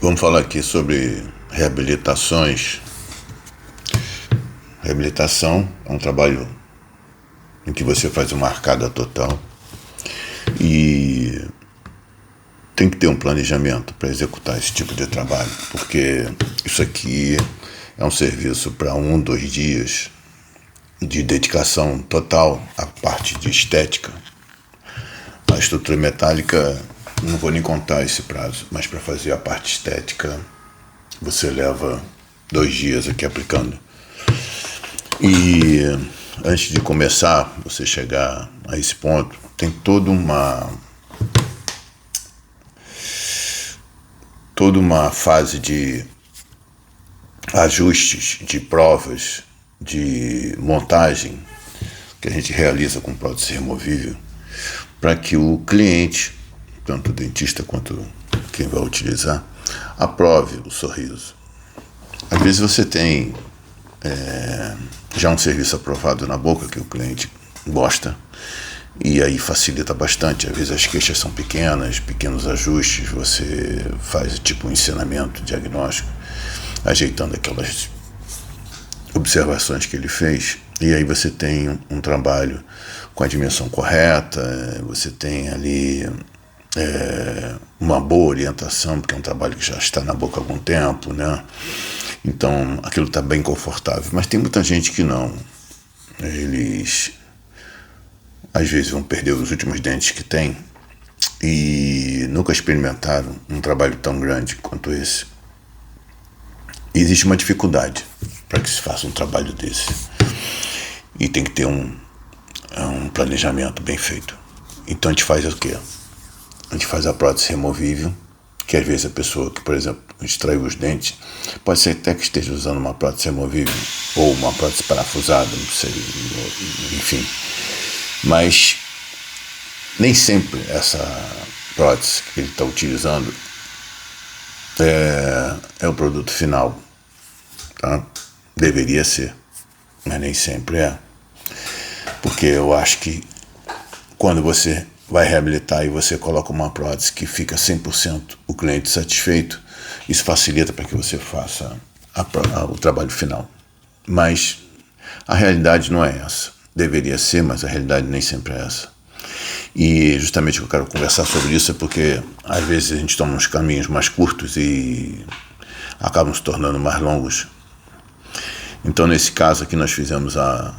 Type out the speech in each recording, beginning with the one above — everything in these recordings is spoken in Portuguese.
Vamos falar aqui sobre reabilitações. Reabilitação é um trabalho em que você faz uma arcada total e tem que ter um planejamento para executar esse tipo de trabalho, porque isso aqui é um serviço para 1, 2 dias de dedicação total à parte de estética. A estrutura metálica, não vou nem contar esse prazo, mas para fazer a parte estética você leva 2 dias aqui aplicando. E antes de começar, você chegar a esse ponto, tem toda uma fase de ajustes, de provas, de montagem que a gente realiza com prótese removível para que o cliente, tanto o dentista quanto quem vai utilizar, aprove o sorriso. Às vezes você tem já um serviço aprovado na boca que o cliente gosta e aí facilita bastante. Às vezes as queixas são pequenas, pequenos ajustes, você faz tipo um ensinamento diagnóstico, ajeitando aquelas observações que ele fez, e aí você tem um trabalho com a dimensão correta, você tem ali uma boa orientação, porque é um trabalho que já está na boca há algum tempo, né? Então aquilo está bem confortável. Mas tem muita gente que não. Eles às vezes vão perder os últimos dentes que tem e nunca experimentaram um trabalho tão grande quanto esse. E existe uma dificuldade para que se faça um trabalho desse. E tem que ter um planejamento bem feito. Então a gente faz o quê? A gente faz a prótese removível, que às vezes a pessoa que, por exemplo, extraiu os dentes, pode ser até que esteja usando uma prótese removível, ou uma prótese parafusada, não sei, enfim. Mas nem sempre essa prótese que ele está utilizando é o produto final, tá? Deveria ser, mas nem sempre é. Porque eu acho que quando você vai reabilitar e você coloca uma prótese que fica 100% o cliente satisfeito, isso facilita para que você faça o trabalho final. Mas a realidade não é essa. Deveria ser, mas a realidade nem sempre é essa. E justamente eu quero conversar sobre isso é porque às vezes a gente toma uns caminhos mais curtos e acabam se tornando mais longos. Então nesse caso aqui nós fizemos a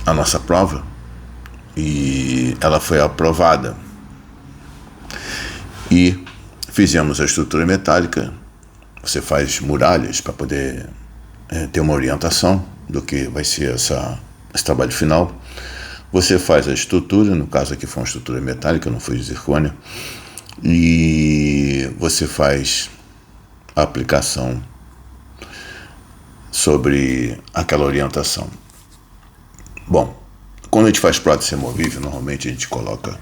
nossa prova e ela foi aprovada e fizemos a estrutura metálica. Você faz muralhas para poder ter uma orientação do que vai ser esse trabalho final. Você faz a estrutura, no caso aqui foi uma estrutura metálica, não foi de zircônio, e você faz a aplicação sobre aquela orientação. Bom, quando a gente faz prótese removível, normalmente a gente coloca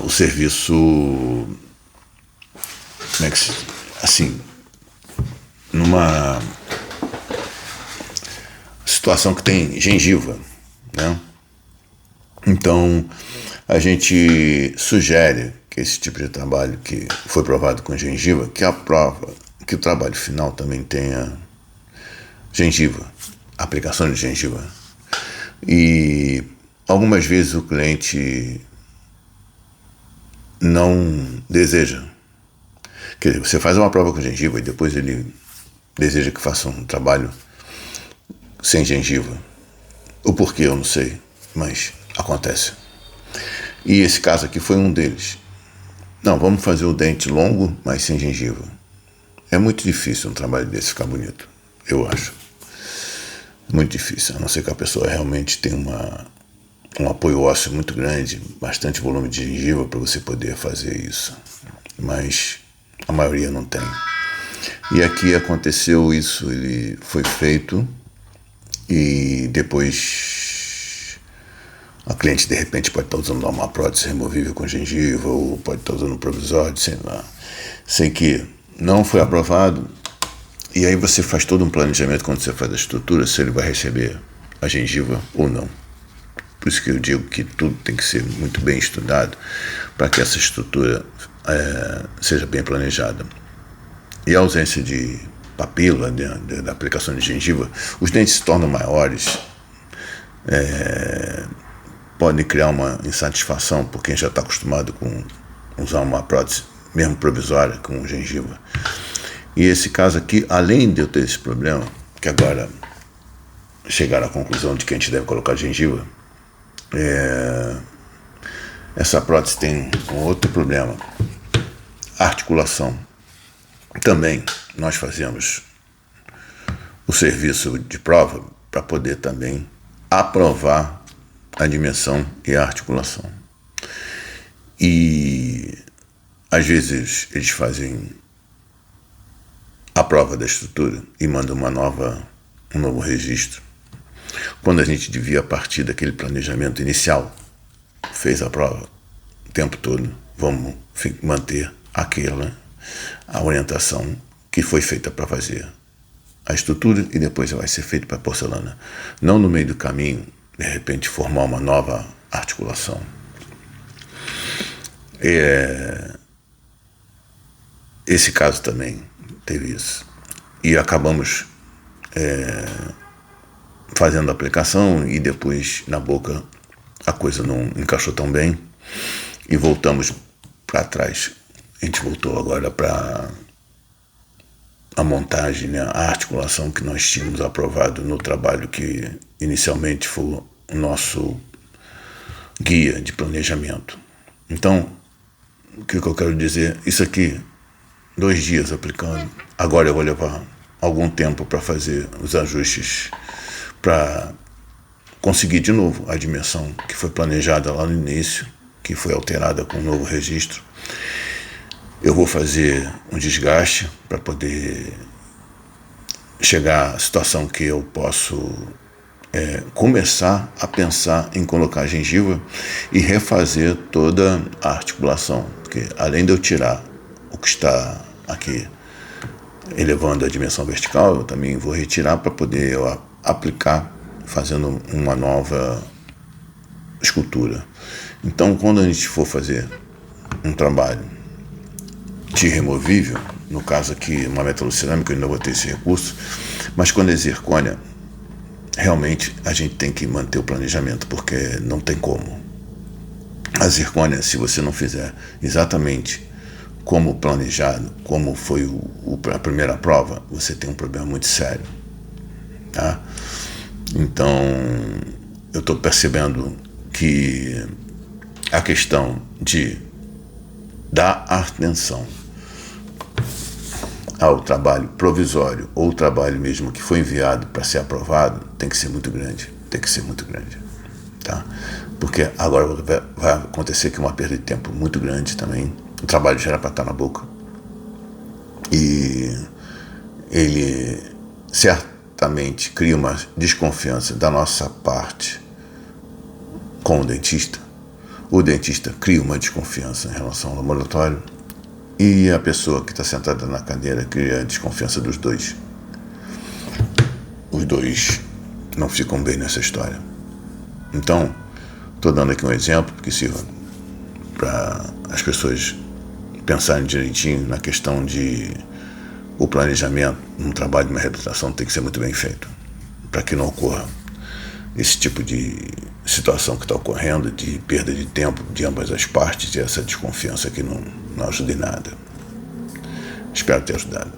o serviço, assim, numa situação que tem gengiva, né? Então a gente sugere que esse tipo de trabalho que foi provado com gengiva, que o trabalho final também tenha gengiva, aplicação de gengiva. E algumas vezes o cliente não deseja. Quer dizer, você faz uma prova com gengiva e depois ele deseja que faça um trabalho sem gengiva. O porquê eu não sei, mas acontece. E esse caso aqui foi um deles. Não, vamos fazer o dente longo, mas sem gengiva. É muito difícil um trabalho desse ficar bonito, eu acho. Muito difícil, a não ser que a pessoa realmente tenha um apoio ósseo muito grande, bastante volume de gengiva para você poder fazer isso. Mas a maioria não tem. E aqui aconteceu isso, ele foi feito e depois a cliente de repente pode estar usando uma prótese removível com gengiva ou pode estar usando um provisório, sei lá. Sei que não foi aprovado. E aí você faz todo um planejamento quando você faz a estrutura, se ele vai receber a gengiva ou não. Por isso que eu digo que tudo tem que ser muito bem estudado, para que essa estrutura seja bem planejada. E a ausência de papila, da aplicação de gengiva, os dentes se tornam maiores, podem criar uma insatisfação por quem já está acostumado com usar uma prótese, mesmo provisória, com gengiva. E esse caso aqui, além de eu ter esse problema, que agora chegaram à conclusão de que a gente deve colocar gengiva, essa prótese tem um outro problema, a articulação. Também nós fazemos o serviço de prova para poder também aprovar a dimensão e a articulação. E às vezes eles fazem a prova da estrutura e mandam um novo registro, quando a gente devia partir daquele planejamento inicial. Fez a prova o tempo todo, vamos manter a orientação que foi feita para fazer a estrutura e depois vai ser feito para a porcelana. Não no meio do caminho, de repente, formar uma nova articulação. Esse caso também teve isso. E acabamos fazendo a aplicação e depois na boca a coisa não encaixou tão bem e voltamos para trás. A gente voltou agora para a montagem, né, a articulação que nós tínhamos aprovado no trabalho que inicialmente foi o nosso guia de planejamento. Então, o que eu quero dizer? Isso aqui, 2 dias aplicando, agora eu vou levar algum tempo para fazer os ajustes, para conseguir de novo a dimensão que foi planejada lá no início, que foi alterada com um novo registro. Eu vou fazer um desgaste para poder chegar à situação que eu posso começar a pensar em colocar gengiva e refazer toda a articulação, porque além de eu tirar o que está aqui elevando a dimensão vertical, eu também vou retirar para poder aplicar, fazendo uma nova escultura. Então, quando a gente for fazer um trabalho de removível, no caso aqui uma metalocerâmica, eu ainda vou ter esse recurso, mas quando é zircônia, realmente a gente tem que manter o planejamento, porque não tem como. A zircônia, se você não fizer exatamente como planejado, como foi a primeira prova, você tem um problema muito sério, tá? Então, eu estou percebendo que a questão de dar atenção ao trabalho provisório ou o trabalho mesmo que foi enviado para ser aprovado tem que ser muito grande, tá? Porque agora vai acontecer que uma perda de tempo muito grande também. O trabalho já era para estar na boca e ele certamente cria uma desconfiança da nossa parte com o dentista cria uma desconfiança em relação ao laboratório e a pessoa que está sentada na cadeira cria a desconfiança dos dois. Os dois não ficam bem nessa história. Então, estou dando aqui um exemplo que sirva para as pessoas pensarem direitinho na questão de o planejamento num trabalho de uma reabilitação tem que ser muito bem feito, para que não ocorra esse tipo de situação que está ocorrendo, de perda de tempo de ambas as partes e essa desconfiança que não ajuda em nada. Espero ter ajudado.